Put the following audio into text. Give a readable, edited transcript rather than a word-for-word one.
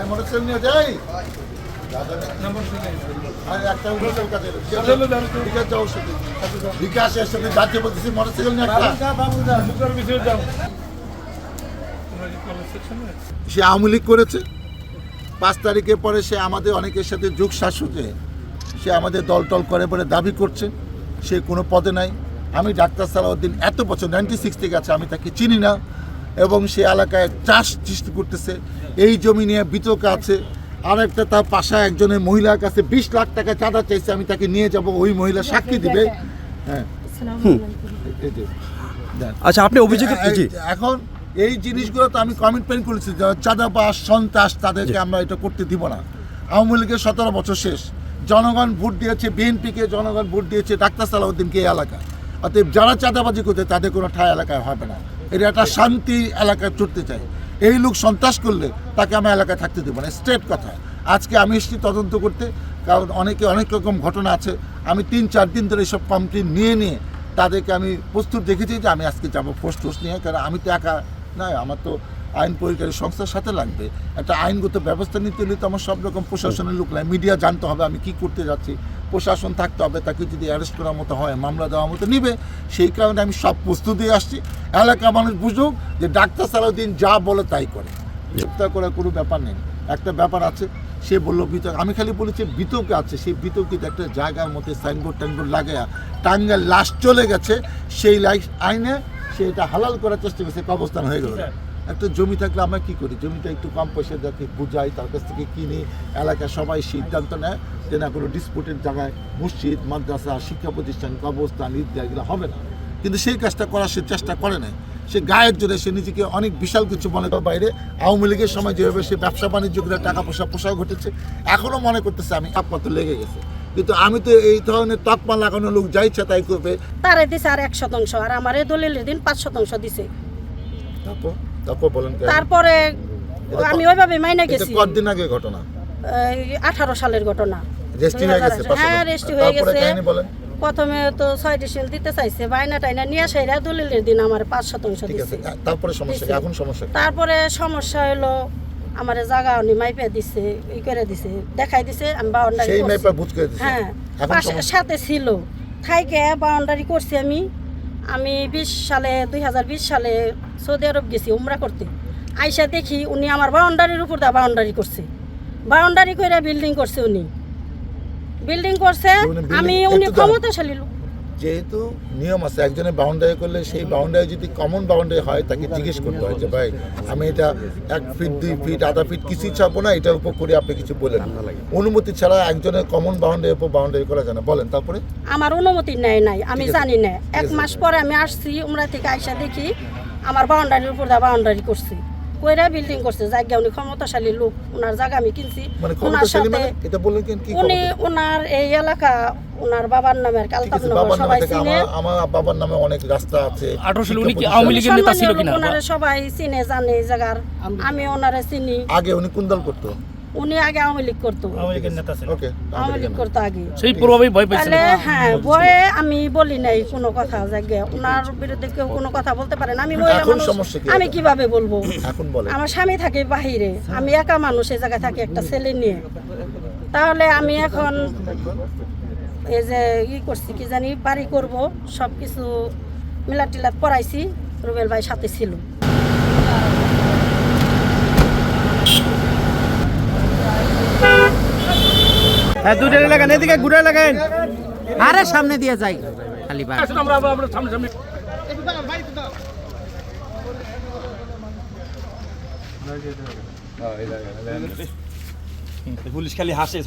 motorcycle নিয়ে যাই বিকাশের সাথে যাচ্ছে বলতেছি মোটরসাইকেল নিয়ে সে আওয়ামী লীগ করেছে 5 তারিখে পরে সে আমাদের অনেকের সাথে যুগ শাসকে সে আমাদের দল করে বলে দাবি করছে সে কোনো পদে নাই আমি ডাক্তার সালাউদ্দিন এত বছর 96 থেকে আছে আমি তাকে চিনি না এবং সে এলাকায় চাষ সৃষ্টি করতেছে এই জমি নিয়ে বিতর্ক আছে আর একটা তার পাশে একজনের মহিলার কাছে 20 লাখ টাকা চাঁদা চাইছে আমি তাকে নিয়ে যাব ওই মহিলা সাক্ষী দিবে হ্যাঁ আচ্ছা আপনি অভিযোগ এখন এই জিনিসগুলো তো আমি কমিটমেন্ট করেছি চাঁদাবাজ সন্ত্রাস তাদেরকে আমরা এটা করতে দিব না আওয়ামী লীগের 17 বছর শেষ জনগণ ভোট দিয়েছে বিএনপিকে জনগণ ভোট দিয়েছে ডাক্তার সালাউদ্দিনকে এই এলাকা অতএব যারা চাঁদাবাজি করতে তাদের কোনো ঠাই এলাকায় হবে না এটা একটা শান্তি এলাকায় চড়তে চাই এই লোক সন্ত্রাস করলে তাকে আমি এলাকায় থাকতে দেবো না স্ট্রেট কথা আজকে আমি এসেছি তদন্ত করতে কারণ অনেক রকম ঘটনা আছে আমি 3-4 দিন ধরে এইসব কমপ্লেন নিয়ে তাদেরকে আমি প্রস্তুত দেখেছি যে আমি আজকে যাবো ফোর্স নিয়ে কারণ আমি তো একা নয় আমার তো আইন পরিকারী সংস্থার সাথে লাগবে একটা আইনগত ব্যবস্থা নিতে হলে তো আমার সব রকম প্রশাসনের লোক লাগে মিডিয়া জানতে হবে আমি কি করতে যাচ্ছি প্রশাসন থাকতে হবে তাকে যদি অ্যারেস্ট করার মতো হয় মামলা দেওয়ার মতো নিবে সেই কারণে আমি সব প্রস্তুতি আসছি এলাকা মানুষ বুঝুক যে ডাক্তার সালাউদ্দিন যা বলে তাই করে গ্রেপ্তার করার কোনো ব্যাপার নেই একটা ব্যাপার আছে সে বললো বিতর্ক আমি খালি বলেছি বিতর্কে আছে সেই বিতর্কিত একটা জায়গার মধ্যে সাইনবোর্ড লাগাইয়া টাঙ্গার লাশ চলে গেছে সেই আইনে সে এটা হালাল করার চেষ্টা করছে অবস্থান হয়ে গেল একটা জমি থাকলে আমরা কী করি জমিটা একটু কম পয়সা যাকে বুঝাই তার কাছ থেকে কিনি এলাকায় সবাই সিদ্ধান্ত নেয় যে না কোনো ডিসপুটের জায়গায় মসজিদ মাদ্রাসা শিক্ষা প্রতিষ্ঠান কবরস্থান ঈদগাহ এগুলো হবে না কিন্তু সেই কাজটা করার সে চেষ্টা করে না সে গায়ের জোরে সে নিজেকে অনেক বিশাল কিছু মনে করে বাইরে আওয়ামী লীগের সময় যেভাবে সে ব্যবসা বাণিজ্য করে টাকা পয়সা পোষাও ঘটেছে এখনও মনে করতেছে আমি আপত্তি লেগে গেছে কিন্তু আমি তো এই ধরনের তকমা লাগানো লোক যা ইচ্ছা তাই করবে তারে দিছে আর 1% আর আমার এই দলিলের দিন 5% দিছে তারপর বলেন তারপরে আমি ওইভাবে মাইনে গেছি কতদিন আগে ঘটনা 18 সালের ঘটনা রেজিস্ট্রি হয়ে গেছে হ্যাঁ রেজিস্ট্রি হয়ে গেছে প্রথমে তো 6 ডিসেল দিতে চাইছে বাইনা টাইনা নিয়ে সেরা দলিলের দিন আমার 5% দিছে তারপরে সমস্যা এখন সমস্যা তারপরে সমস্যা হলো আমারে জায়গা উনি মাইপে দিছে ই করে দিছে দেখাই দিছে আমি বাউন্ডারি সেই মাইপে বুঝ করে দিছে হ্যাঁ সাথে ছিল থাইকে বাউন্ডারি করছি আমি 2020 সালে সৌদি আরব গেছি উমরা করতে আইসা দেখি উনি আমার বাউন্ডারির উপর দা বাউন্ডারি করছে বাউন্ডারি করে বিল্ডিং করছে উনি বিল্ডিং করছে আমি উনি ক্ষমতাশালী লোক যেহেতু নিয়ম আছে একজনের বাউন্ডারি করলে সেই বাউন্ডারি যদি কমন বাউন্ডারি হয় তাকে জিজ্ঞেস করতে হয় যে ভাই আমি এটা 1 ফিট 2 ফিট আধা ফিট কিছুই ছাপবো না এটার উপর করে আপনি কিছু বলেন অনুমতি ছাড়া একজনের কমন বাউন্ডারির উপর বাউন্ডারি করা যায় না বলেন তারপরে আমার অনুমতি নাই আমি জানি না 1 মাস পরে আমি আসছি উমরা থেকে আইসা দেখি আমার বাউন্ডারির উপর দা বাউন্ডারি করছে কইরা বিল্ডিং করছে জায়গা উনি ক্ষমতাশালী লোক ওনার জায়গা আমি কিনছি ওনার সাথে এটা বললেন কি উনি ওনার এই এলাকা ওনার বাবার নামের কালতাপুর সবাই চিনে আমার বাবার নামে অনেক রাস্তা আছে 18 সালে উনি কি আওয়ামী লীগের নেতা ছিল কিনা ওনারে সবাই চিনে জানে এই জায়গার আমি ওনারে চিনি আগে উনি কোন দল করতো উনি আগে আওয়ামী লীগ করতো আওয়ামী লীগের নেতা ছিল ওকে আওয়ামী লীগ করতো আগে সেই প্রভাবেই ভয় পাইছেন হ্যাঁ ভয়ে আমি বলি নাই কোনো কথা জায়গা ওনার বিরুদ্ধে কেউ কোনো কথা বলতে পারে না আমি মহিলা মানুষ আমি কিভাবে বলবো এখন বলেন আমার স্বামী থাকে বাহিরে আমি একা মানুষ এই জায়গায় থাকি একটা ছেলে নিয়ে তাহলে আমি এখন এই যে করছি কি জানি বাড়ি করব সব কিছু মিলাট টিলাট পড়াইছি রুবেল ভাই সাথে ছিল হ্যাঁ দুটো লাগান এদিকে ঘুরে লাগান আরে সামনে দিয়ে যাই খালি বার আমরা সামনে পুলিশ খালি হাসে